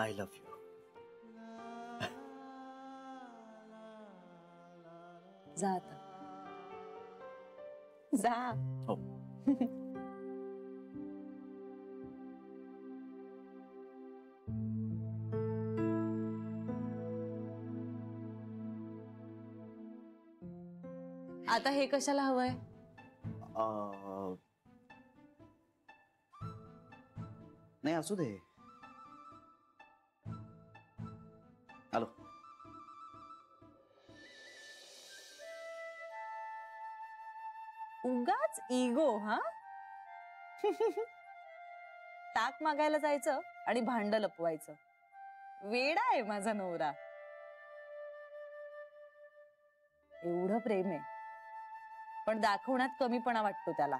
I love you. जा आता. जा. हो. आता हे कशाला हवंय? नाही असू दे. आलो. उगाच इगो हा. ताक मागायला जायचं आणि भांड लपवायचं. वेडा आहे माझा नवरा. एवढं प्रेम आहे पण दाखवण्यात कमीपणा वाटतो त्याला.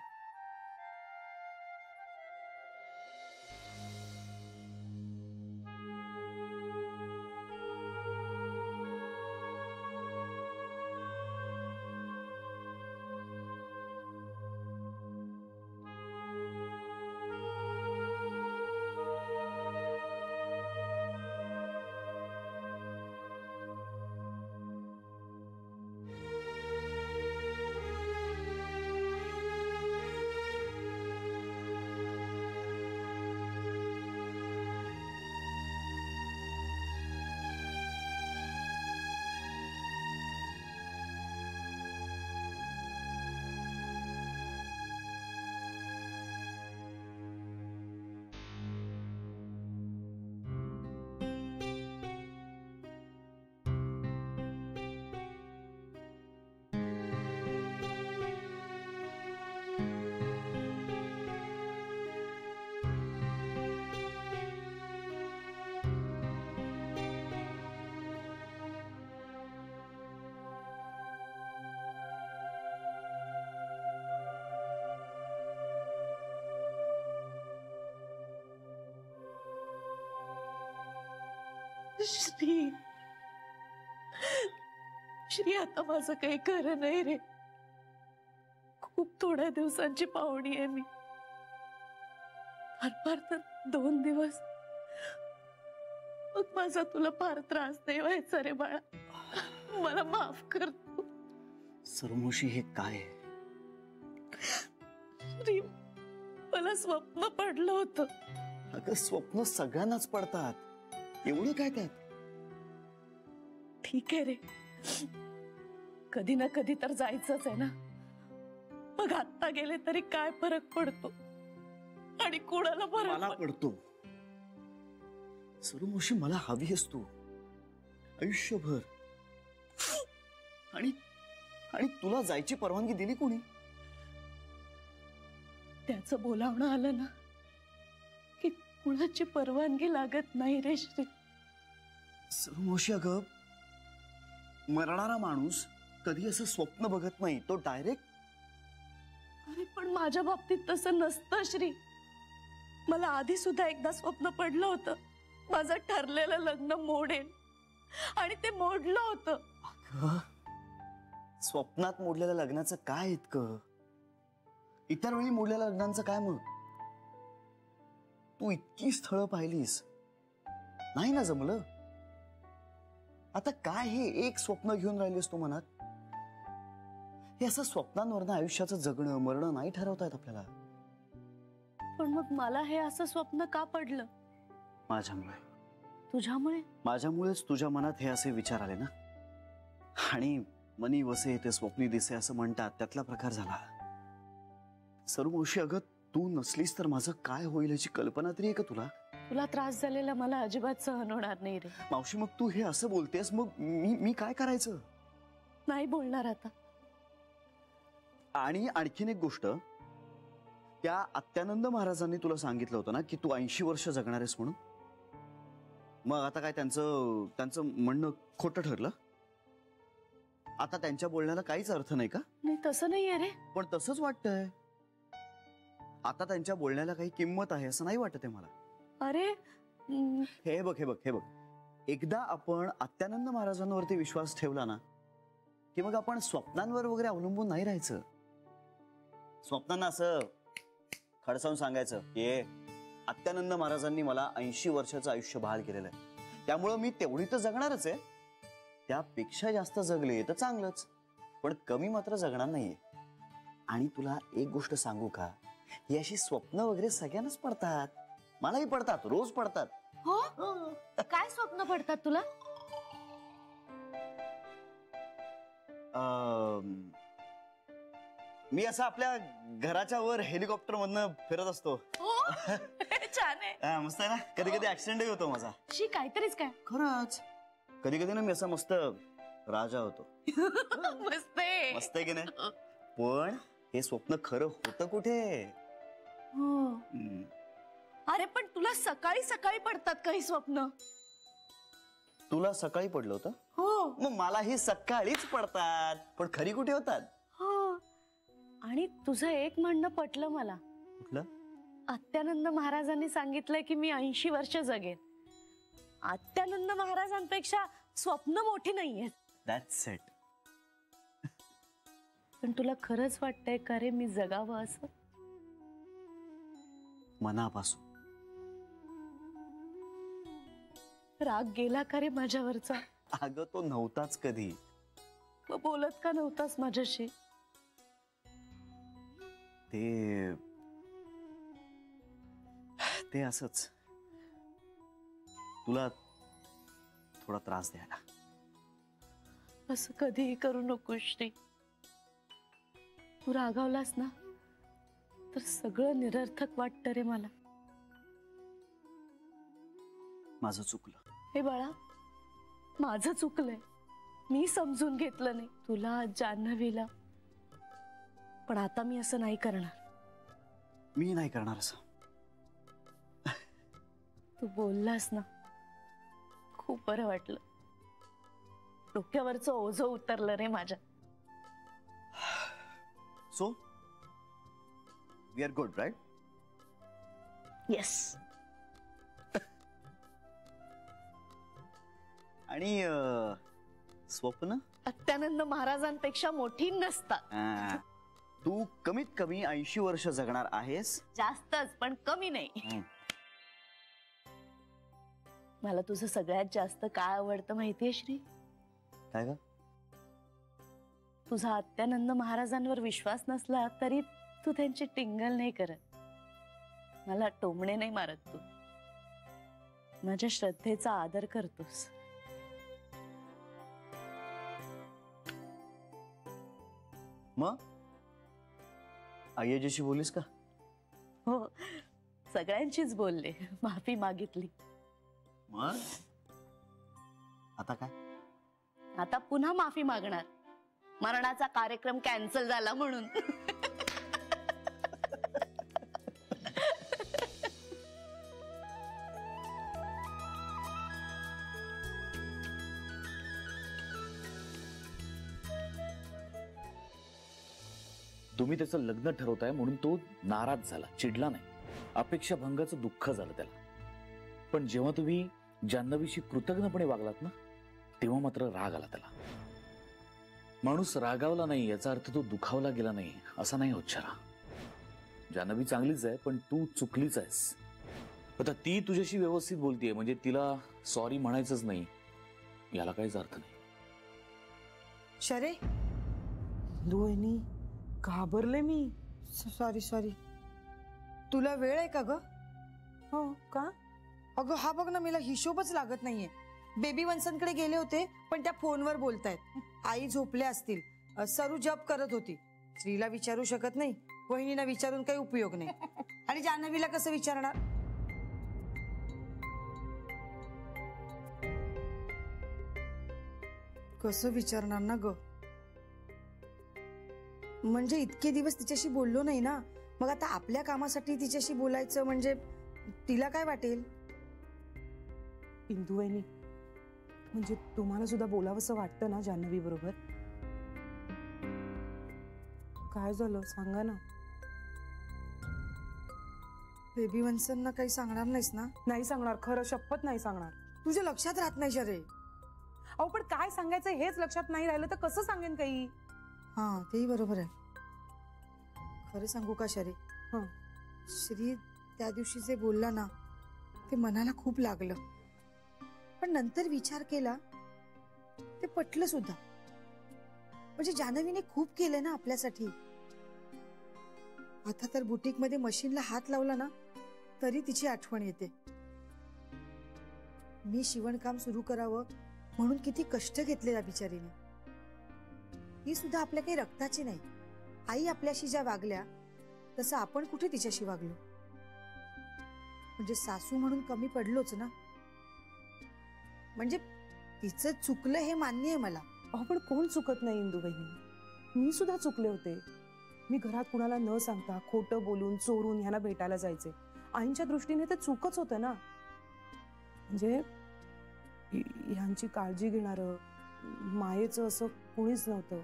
श्री, श्री आता माझं काही खरं नाही रे. खूप थोड्या दिवसांची पाहुणी आहे मी. फार तर 2 दिवस. मग माझा तुला फार त्रास नाही व्हायचा रे बाळा. मला माफ कर तू. सरमोशी हे काय? श्री, मला स्वप्न पडलं होतं. अगं स्वप्न सगळ्यांनाच पडतात. एवढं काय त्यात? ठीक आहे रे, कधी ना कधी तर जायचंच आहे ना. मग आता गेले तरी काय फरक पडतो आणि कोणाला मला पडतो. सरमोशी मला हवी आहेस तू आयुष्यभर. आणि आणि तुला जायची परवानगी दिली कोणी? त्याचं बोलावणं आलं ना की कुणाची परवानगी लागत नाही रे श्री. सरमोशी अगं, मरणारा माणूस कधी असं स्वप्न बघत नाही. तो डायरेक्ट. अरे पण माझ्या बाबतीत तसं नसतं श्री. मला आधी सुद्धा एकदा स्वप्न पडलं होतं माझं ठरलेलं लग्न मोडेल आणि ते मोडलं होतं. अगं, स्वप्नात मोडलेल्या लग्नाचं काय इतकं? इतर वेळी मोडलेल्या लग्नांचं काय मग? तू इतकी स्थळं पाहिलीस, नाही ना जमलं. आता काय हे एक स्वप्न घेऊन राहिलीस तू मनात? हे असं स्वप्नांवरनं आयुष्याचं जगणं मरणं नाही ठरवता येत आपल्याला. पण मग मला हे असं स्वप्न का पडलं? माझ्यामुळे. तुझ्यामुळे? माझ्यामुळेच तुझ्या मनात हे असे विचार आले ना. आणि मनी वसे ते स्वप्नी दिसे असं म्हणतात, त्यातला प्रकार झाला. सरमोशी अगं, तू नसलीस तर माझं काय होईल याची कल्पना तरी आहे का तुला? तुला त्रास झालेला मला अजिबात सहन होणार नाही रे. मावशी, मग तू हे असं बोलतेस, मग मी काय करायचं? नाही बोलणार आता. आणि आणखीन एक गोष्ट, त्या अत्यानंद महाराजांनी तुला सांगितलं होतं ना की तू 80 वर्ष जगणार आहेस म्हणून. मग आता काय त्यांचं म्हणणं खोटं ठरलं? आता त्यांच्या बोलण्याला काहीच अर्थ नाही का? नाही, तसं नाहीये रे. पण तसंच वाटतंय. आता त्यांच्या बोलण्याला काही किंमत आहे असं नाही वाटत आहे मला. अरे हे बघ, एकदा आपण अत्यानंद महाराजांवरती विश्वास ठेवला ना की मग आपण स्वप्नांवर वगैरे अवलंबून नाही राहायचं. स्वप्नांना असं खडसावून सांगायचं की आत्यानंद महाराजांनी मला 80 वर्षाचं आयुष्य बहाल केलेलं आहे, त्यामुळं मी तेवढी तर जगणारच आहे. त्यापेक्षा जास्त जगले तर चांगलंच, पण कमी मात्र जगणार नाहीये. आणि तुला एक गोष्ट सांगू का, ही अशी स्वप्न वगैरे सगळ्यांनाच पडतात, मलाही पडतात, रोज पडतात. हो, काय स्वप्न पडतात तुला? मी असं आपल्या घराच्या वर हेलिकॉप्टर मधनं फिरत असतो. हो, छान आहे. मस्त आहे ना. कधी कधी ऍक्सिडेंटही होतो माझा. शी, काहीतरीच काय. खरंच कधी कधी ना मी असा मस्त राजा होतो. मस्त आहे. मस्त आहे की नाही? पण हे स्वप्न खरं होतं कुठे? हो. अरे पण तुला सकाळी सकाळी पडतात काही स्वप्न? तुला सकाळी पडलं होतं? हो. मग मलाही सकाळीच पडतात, पण खरी कुठे होतात? हो. आणि तुझं एक म्हणणं पटलं मला. कुठलं? आत्यानंद महाराजांनी सांगितलंय की मी 80 वर्ष जगेन. आत्यानंद महाराजांपेक्षा स्वप्न मोठी नाहीयेत. That's it. पण तुला खरंच वाटतंय का रे मी जगावं असं? मनापासून. राग गेला का रे माझ्यावरचा? अगं तो नव्हताच कधी. मग बोलत का नव्हतास माझ्याशी? ते असंच तुला थोडा त्रास द्यायला. असं कधीही करू नको श्री. तू रागावलास ना तर सगळं निरर्थक वाटतं रे मला. माझं चुकलं. हे बाळा, माझं चुकलंय. मी समजून घेतलं नाही तुला, जान्हवीला. पण आता मी असं नाही करणार. मी नाही करणार असं. तू बोललास ना, खूप बरं वाटलं. डोक्यावरचं ओझं उतरलं रे माझ्या. So we are good, right? Yes. आणि स्वप्न आत्यानंद महाराजांपेक्षा मोठी नसतात. तू कमीत कमी 80 वर्ष जगणार आहेस. जास्तच, पण कमी नाही. मला तुझं सगळ्यात जास्त काय आवडतं माहितीये श्री? काय ग? तुझा आत्यानंद महाराजांवर विश्वास नसला तरी तू त्यांची टिंगल नाही करत. मला टोमणे नाही मारत. तू माझ्या श्रद्धेचा आदर करतोस. मग अय्याजीशी बोलीस का? हो, सगळ्यांचीच बोलले, माफी मागितली. मग आता काय? आता पुन्हा माफी मागणार. मरणाचा कार्यक्रम कॅन्सल झाला म्हणून. तुम्ही त्याचं लग्न ठरवताय म्हणून तो नाराज झाला, चिडला नाही. अपेक्षा भंगाचं दुःख झालं त्याला. पण जेव्हा तुम्ही जान्हवीशी कृतज्ञपणे वागलात ना, तेव्हा मात्र राग आला त्याला. माणूस रागावला नाही याचा अर्थ तो दुखावला गेला नाही असा नाही होत शरा. जान्हवी चांगलीच आहे, पण तू चुकलीच आहेस. आता ती तुझ्याशी व्यवस्थित बोलतीये म्हणजे तिला सॉरी म्हणायचंच नाही याला काहीच अर्थ नाही. शरे, वहिनी घाबरले मी. सॉरी. तुला वेळ आहे का ग? हो का? अगं हा बघ ना, मला हिशोबच लागत नाहीये. बेबी वन्सनकडे गेले होते पण त्या फोनवर बोलतायत. आई झोपल्या असतील. सरू जप करत होती. श्रीला विचारू शकत नाही, वहिनीला विचारून काही उपयोग नाही. आणि जान्हवीला कसं विचारणार? कसं विचारणार ना ग? म्हणजे इतके दिवस तिच्याशी बोललो नाही ना, मग आता आपल्या कामासाठी तिच्याशी बोलायचं म्हणजे तिला काय वाटेल? इंदू वहिनी, म्हणजे तुम्हाला सुद्धा बोलावंसं वाटतं ना जान्हवी बरोबर? काय झालं सांगा ना. बेबी वन्सनना काही सांगणार नाहीस ना? नाही सांगणार, खरं शपथ नाही सांगणार. तुझ्या लक्षात राहत नाही शरे. अहो पण काय सांगायचं हेच लक्षात नाही राहिलं तर कसं सांगेन काही? हा तेही बरोबर आहे. खरं सांगू का शरे? हं. श्री त्या दिवशी जे बोलला ना ते मनाला खूप लागलं, पण नंतर विचार केला ते पटलं सुद्धा. म्हणजे जान्हवीने खूप केलं ना आपल्यासाठी. आता तर बुटीक मध्ये मशीनला हात लावला ना तरी तिची आठवण येते. मी शिवणकाम सुरू करावं म्हणून किती कष्ट घेतले त्या बिचारीने. ही सुद्धा आपल्या काही रक्ताची नाही. आई आपल्याशी ज्या वागल्या तसं आपण कुठे तिच्याशी वागलो. म्हणजे सासू म्हणून कमी पडलोच ना. म्हणजे तिचं चुकलं हे मान्य आहे मला. अहो पण कोण चुकत नाही इंदू बहिणी. मी सुद्धा चुकले होते. मी घरात कुणाला न सांगता खोटं बोलून चोरून ह्यांना भेटायला जायचे. आईंच्या दृष्टीने ते चूकच होतं ना. म्हणजे ह्यांची काळजी घेणारं मायेचं असं कोणीच नव्हतं.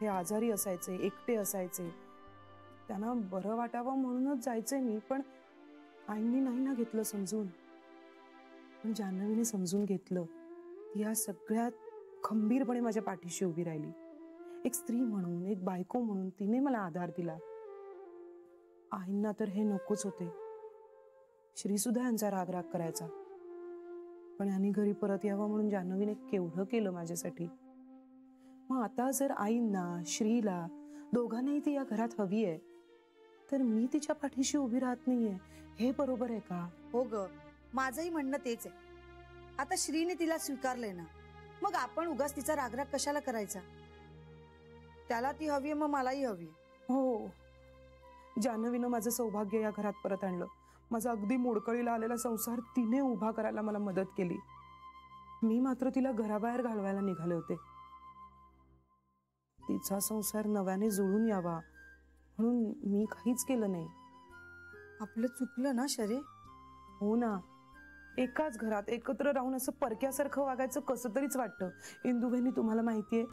हे आजारी असायचे, एकटे असायचे, त्यांना बरं वाटावं म्हणूनच जायचे मी. पण आईंनी नाही ना घेतलं समजून. पण जान्हवीने समजून घेतलं. ती या सगळ्यात खंबीरपणे माझ्या पाठीशी उभी राहिली. एक स्त्री म्हणून, एक बायको म्हणून तिने मला आधार दिला. आईंना तर हे नकोच होते. श्री सुद्धा यांचा राग करायचा. पण यांनी घरी परत यावं म्हणून जान्हवीने केवढं केलं माझ्यासाठी. मग आता जर आईंना, श्रीला दोघांनाही ती या घरात हवी आहे तर मी तिच्या पाठीशी उभी राहत नाहीये, हे बरोबर आहे का? हो ग, माझंही म्हणणं तेच आहे. आता श्रीने तिला स्वीकारलंय ना, मग आपण उगाच तिचा रागराग कशाला करायचा. त्याला ती हवी आहे, मग मलाही हवी आहे. हो, जान्हवीनं माझं सौभाग्य या घरात परत आणलं. माझा अगदी मोडकळीला आलेला संसार तिने उभा करायला मला मदत केली. मी मात्र तिला घराबाहेर घालवायला निघाले होते. तिचा संसार नव्याने जुळून यावा म्हणून मी काहीच केलं नाही. आपलं चुकलं ना शरे. हो ना, एकाच घरात एकत्र राहून असं परक्यासारखं वागायचं कसं तरीच वाटतं. इंदुबहिणी, तुम्हाला माहितीये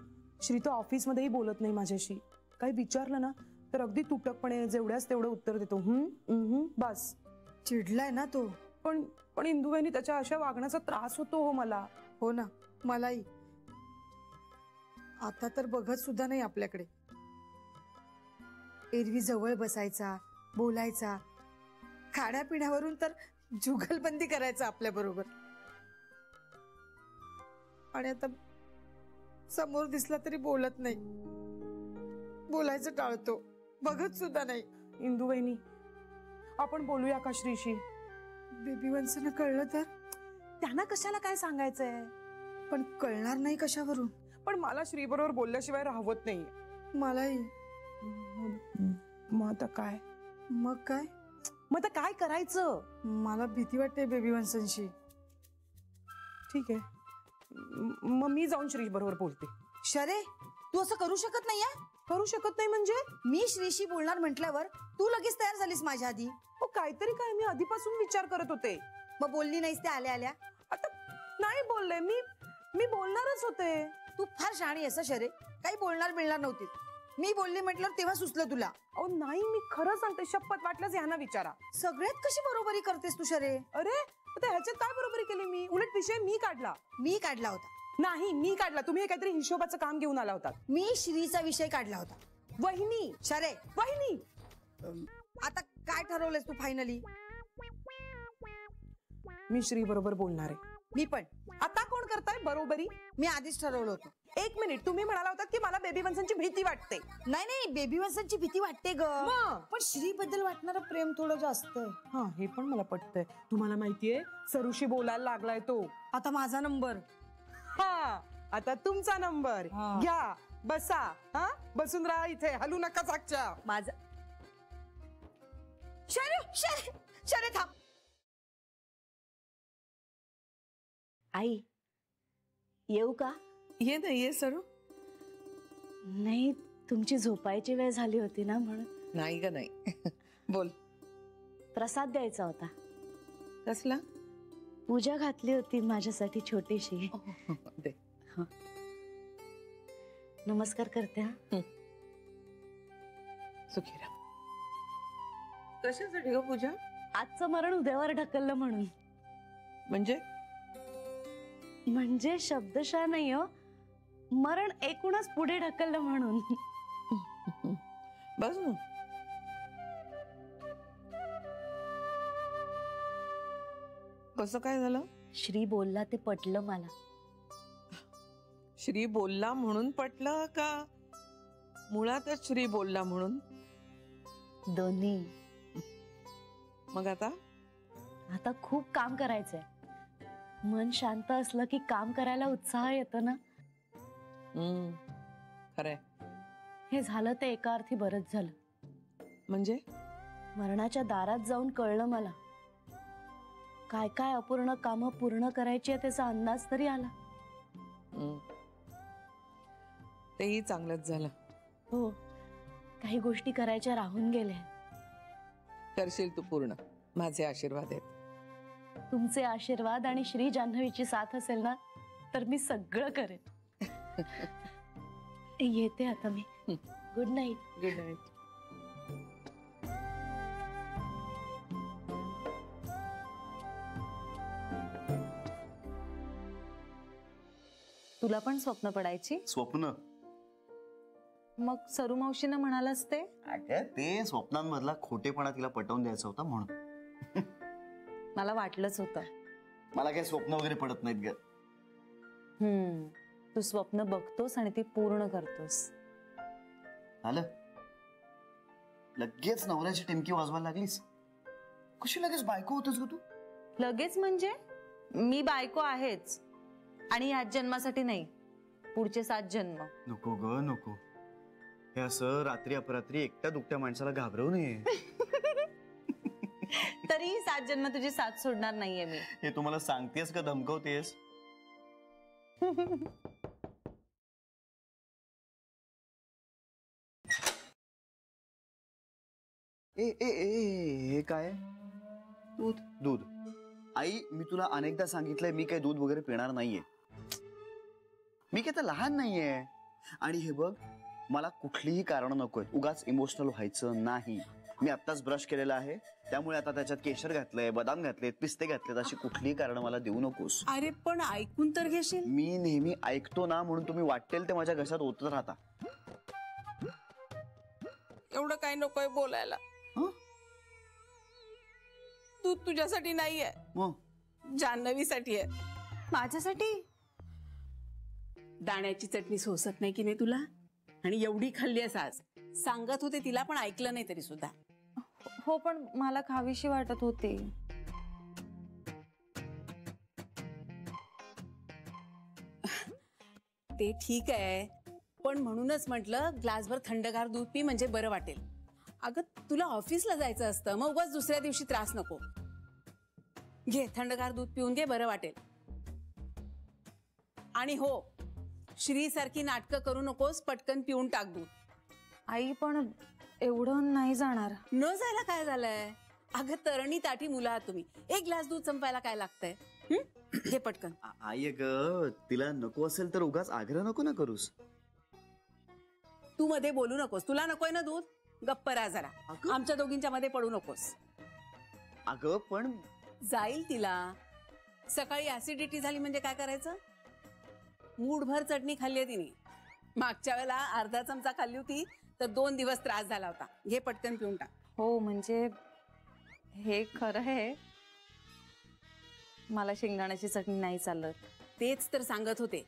श्री तर ऑफिसमध्येही बोलत नाही माझ्याशी. काही विचारलं ना तर अगदी तुटकपणे जेवढ्याच तेवढं उत्तर देतो. बस. चिडलाय ना तो. पण इंदुबहिणी, त्याच्या अशा वागण्याचा त्रास होतो हो मला. हो ना, मलाही. आता तर बघत सुद्धा नाही आपल्याकडे. एरवी जवळ बसायचा, बोलायचा, खाण्यापिण्यावरून तर जुगलबंदी करायचा आपल्या बरोबर. आणि आता समोर दिसला तरी बोलत नाही, बोलायचं टाळतो, बघत सुद्धा नाही. इंदुबहिणी, आपण बोलूया का श्रीशी? बेबी वंसना कळलं तर? त्यांना कशाला काय सांगायचंय? पण कळणार नाही कशावरून. पण मला श्री बरोबर बोलल्याशिवाय राहवत नाही. मलाही. मग आता काय? मग काय? मग आता काय करायचं? मला भीती वाटते बेबी वंसनशी. ठीक आहे, मग मी जाऊन श्री बरोबर बोलते. शरे, तू असं करू शकत नाहीये. करू शकत नाही म्हणजे? मी श्रीशी बोलणार म्हटल्यावर तू लगेच तयार झालीस माझ्या आधी. हो, काहीतरी काय, मी आधीपासून विचार करत होते. मग बोलली नाहीस ते आल्या आल्या? आता नाही बोलले मी बोलणारच होते. तू फार शहाणी असं शरे, काही बोलणार मिळणार नव्हती. मी बोलली म्हटल्यावर तेव्हा सुचलं तुला. अहो नाही, मी खरं सांगते, शपथ. वाटल्यास ह्यांना विचारा. सगळ्यात कशी बरोबरी करतेस तू शरे? अरे आता ह्याच्यात काय बरोबरी केली मी? उलट विषय मी काढला. मी काढला होता. नाही, मी काढला. तुम्ही काहीतरी हिशोबाचं काम घेऊन आला होता. मी श्रीचा विषय काढला होता. वहिनी, शरे, वहिनी, आता काय ठरवलंस तू फायनली? मी श्री बरोबर बोलणार आहे. मी पण. आता कोण करताय बरोबरी? मी आधीच ठरवलं होतं. एक मिनिट, तुम्ही म्हणाला होतात की मला बेबी वंसनची भीती वाटते. नाही, बेबी वंसनची भीती वाटते ग, पण श्री बद्दल वाटणारं प्रेम थोडं जास्त आहे. हा, हे पण मला पटतंय. तुम्हाला माहितीये, सरुशी बोलायला लागलाय तो. आता माझा नंबर. हा, आता तुमचा नंबर हा. घ्या, बसा. हा, बसून राहा इथे, हलू नका जागच्या. माझा. शरे शरे शरे थांब. आई, येऊ का? ये ना, ये सरू. नाही, तुमची झोपायची वेळ झाली होती ना म्हणून. नाही ग, नाही. बोल. प्रसाद द्यायचा होता. कसला? पूजा घातली होती माझ्यासाठी छोटीशी. दे. नमस्कार करते. हा, सुखी राहा. कशासाठी ग पूजा? आजचं मरण उद्यावर ढकललं म्हणून. म्हणजे शब्दशः नाही हो, मरण एकूणच पुढे ढकललं म्हणून. बस ना. कसं काय झालं? श्री बोलला ते पटलं मला. श्री बोलला म्हणून पटलं का मुळातच श्री बोलला म्हणून? दोन्ही. मग आता आता खूप काम करायचंय. मन शांत असलं की काम करायला उत्साह येतो ना. खरंय. हे झालं ते एका अर्थी बरंच झालं. म्हणजे मरणाच्या दारात जाऊन कळलं मला काय काय अपूर्ण कामं पूर्ण करायची आहे त्याचा अंदाज तरी आला. तेही चांगलंच झालं. हो, काही गोष्टी करायच्या राहून गेल्या. करशील तू पूर्ण. माझे आशीर्वाद आहेत. तुमचे आशीर्वाद आणि श्री जान्हवीची साथ असेल ना तर मी सगळं करेन. येते आता मी. Good night. Good night. तुला पण स्वप्न पडायची? स्वप्न? मग सरू मावशीनं म्हणालच ते? अगं ते स्वप्नांमधला खोटेपणा तिला पटवून द्यायचा होता म्हणून. मला वाटलंच होतं. मला काही स्वप्न वगैरे पडत नाहीत ग. तू स्वप्न बघतोस आणि ती पूर्ण करतोस. आलं लगेच नवऱ्याची टिमकी वाजवायला लागलीस. कशी लगेच बायको होतच ग तू? लगेच म्हणजे मी बायको आहेच, आणि ह्याच जन्मासाठी नाही, पुढचे 7 जन्म. नको ग नको. हे असं रात्री अपरात्री एकट्या दुकट्या माणसाला घाबरवू नये. तरी 7 जन्म तुझी साथ सोडणार नाहीये मी. हे तुम्हाला सांगतेस का धमकवतेस? ए ए ए हे काय? दूध? दूध? आई मी तुला अनेकदा सांगितलंय मी काही दूध वगैरे पिणार नाहीये. मी काही तर लहान नाहीये. आणि हे बघ, मला कुठलीही कारण नकोय. उगाच इमोशनल व्हायचं नाही. मी आत्ताच ब्रश केलेला आहे, त्यामुळे आता त्याच्यात केशर घातलंय, बदाम घातलेत, पिस्ते घातलेत. अशी कुठलीही कारण मला देऊ नकोस. अरे पण ऐकून तर घेशील. मी नेहमी ऐकतो ना, म्हणून तुम्ही वाटेल ते माझ्या घशात ओतत राहता. एवढं काय नकोय बोलायला. दूध तुझ्यासाठी नाहीये, मग जान्हवीसाठी आहे. माझ्यासाठी? दाण्याची चटणी सोसत नाही की नाही तुला? आणि एवढी खाल्ली आहेस आज. सांगत होते तिला पण ऐकलं नाही तरी सुद्धा. हो, पण मला खावीशी वाटत होती. ते ठीक आहे, पण म्हणूनच म्हटलं ग्लासभर थंडगार दूध पी म्हणजे बरं वाटेल. अगं तुला ऑफिसला जायचं असतं, मग उगाच दुसऱ्या दिवशी त्रास नको. घे थंडगार दूध पिऊन घे, बरं वाटेल. आणि हो, श्री सारखी नाटकं करू नकोस, पटकन पिऊन टाक दूध. आई पण एवढं नाही जाणार. न जायला काय झालंय? अगं तरणी ताठी मुलं आहात तुम्ही. 1 ग्लास दूध संपायला काय लागतंय? घे पटकन. आई ग, तिला नको असेल तर उगाच आग्रह नको ना करूस. तू मध्ये बोलू नकोस. तुला नकोय ना दूध? गप्प राहा जरा. आमच्या दोघींच्या मध्ये पडू नकोस. अगं पण जाईल तिला. सकाळी ऍसिडिटी झाली म्हणजे काय करायचं? मूठभर चटणी खाल्ली आहे तिने. मागच्या वेळेला अर्धा चमचा खाल्ली होती तर 2 दिवस त्रास झाला होता. घे पटकन पिऊन टाक. हो, म्हणजे हे खरं आहे, मला शेंगदाण्याची चटणी नाही चालत. तेच तर सांगत होते,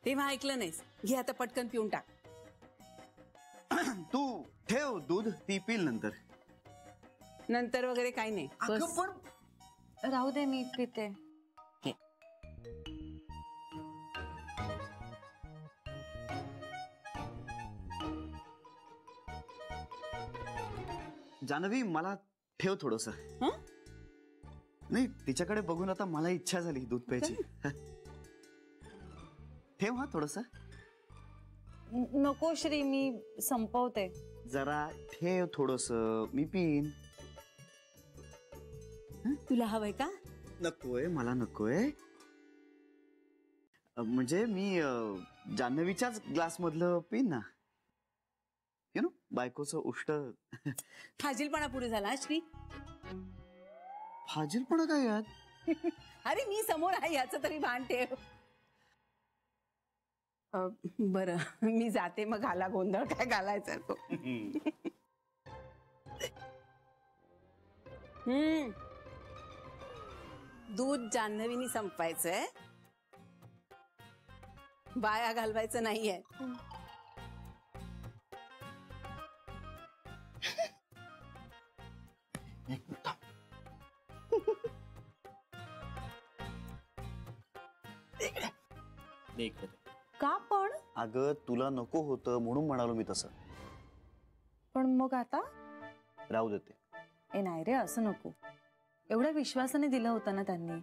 तेव्हा ऐकलं नाहीस. घे आता पटकन पिऊन टाक. तू ठेव दूध, ती पिल नंतर. नंतर वगैरे काही नाही. अगं पण राहू दे, मी पिते. जान्हवी मला ठेव थोडस. नाही, तिच्याकडे बघून आता मला इच्छा झाली दूध प्यायची. ठेव हा थोडस. नको श्री, मी संपवते. जरा ठेव थोडस, मी पिन. तुला हवंय का? नकोय, मला नकोय. म्हणजे मी जान्हवीच्याच ग्लास मधलं पिन ना. यु नो, बायकोचं उष्ट. फाजीलपणा पुढे झाला श्री. फाजीलपणा काय यात? अरे मी समोर आहे याचं तरी भान ठेव. बरं, मी जाते मग. घाला गोंधळ काय घालायचा तो. दूध जान्हवीनी संपायचंय, बाया घालवायचं नाहीये. का पण? अगं तुला नको होतं म्हणून म्हणालो मी तसं. पण मग आता? राहू देते. ए नाही रे, असं नको. एवढ्या विश्वासाने दिलं होतं ना त्यांनी.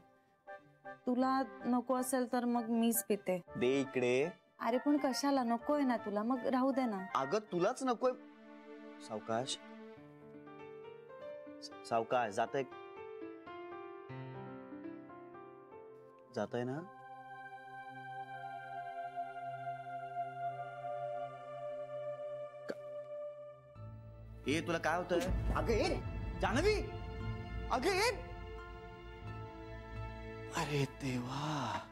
तुला नको असेल तर मग मीच पिते. दे इकडे. अरे पण कशाला? नकोय ना तुला, मग राहू दे ना. अगं तुलाच नकोय. सावकाश सावकाश. जातंय ना? ए तुला काय होतंय? अगं ए जान्हवी, अगं ए. अरे देवा.